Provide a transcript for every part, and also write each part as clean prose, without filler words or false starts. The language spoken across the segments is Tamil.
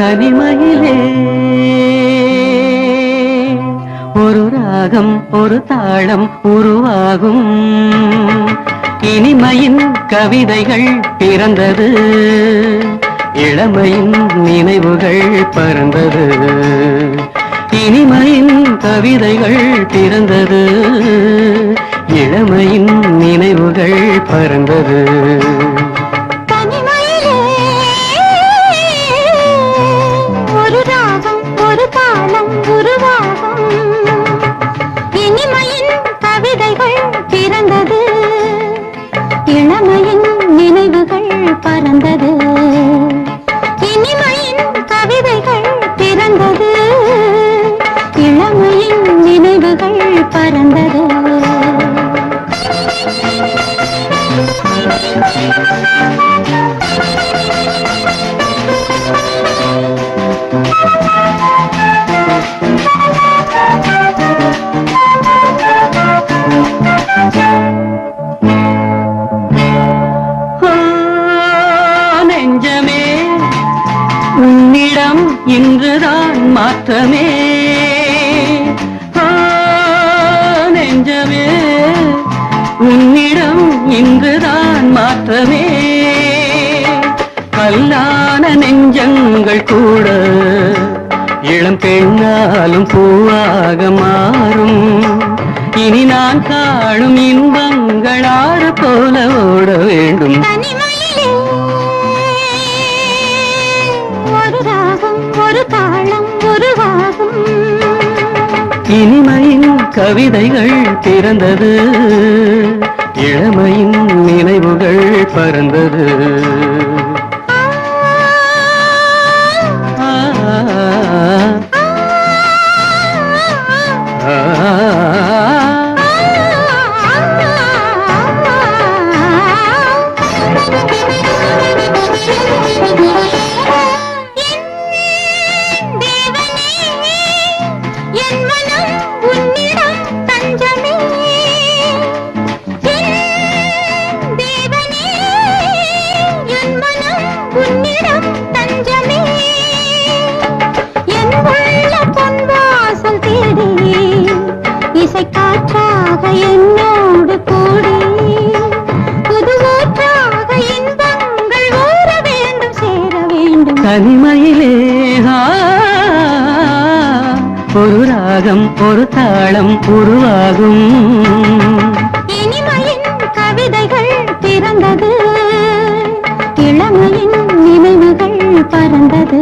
தனிமையிலே ஒரு ராகம் ஒரு தாளம் உருவாகும். இனிமையின் கவிதைகள் பிறந்தது, இளமையின் நினைவுகள் பறந்தது. இனிமையின் கவிதைகள் பிறந்தது, இளமையின் நினைவுகள் பறந்தது. தனிமையிலே ஒரு ராகம் ஒரு தாளம் உருவாகும். இனிமையின் கவிதைகள் பிறந்தது, இளமையின் நினைவுகள் பறந்தது. இனிமையின் கவிதைகள் பிறந்தது, இளமையின் நினைவுகள் பறந்தது. நெஞ்சமே உன்னிடம் இன்றுதான் மாற்றமே. நெஞ்சமே உன்னிடம் இன்றுதான் மாற்றமே. கல்லான நெஞ்சங்கள் கூட இளம் பெண்ணாலும் பூவாக மாறும். இனி நான் காணும் இன்பங்கள் ஆறு போல ஓட வேண்டும். தனிமையிலே ஒரு ராகம் ஒரு தாளம் உருவாகும். இனிமையின் கவிதைகள் பிறந்தது, இளமையின் நினைவுகள் பறந்தது. காற்றாக என்னோடு கூடி புதுவூற்றாக இன்பங்கள் ஊற வேண்டும் சேர வேண்டும். தனிமையிலே ஒரு ராகம் ஒரு தாளம் உருவாகும். இனிமையின் கவிதைகள் பிறந்தது, இளமையின் நினைவுகள் பறந்தது.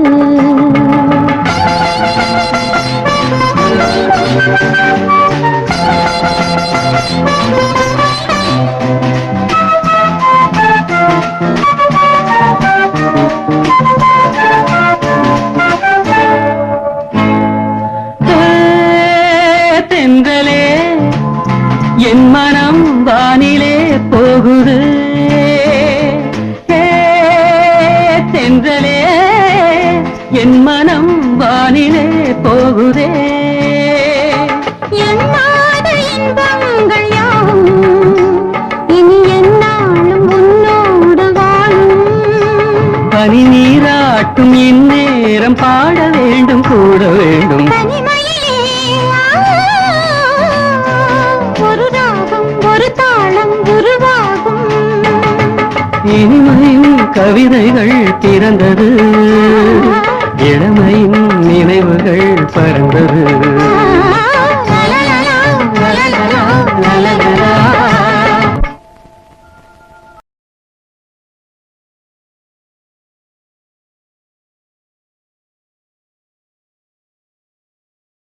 தென்றலே என் மனம் வானிலே போகுது. தென்றலே என் மனம் வானிலே போகுதே. எண்ணாத இன்பங்கள் யாவும் இனி என்னாலும் உன்னோடு வாழும். பனி நீராட்டும் இந்நேரம் பாட வேண்டும் கூட வேண்டும். தனிமையிலே ஒரு ராகம் ஒரு தாளம் உருவாகும். இனிமையின் கவிதைகள் பிறந்தது, இளமையின் நினைவுகள் பறந்தது.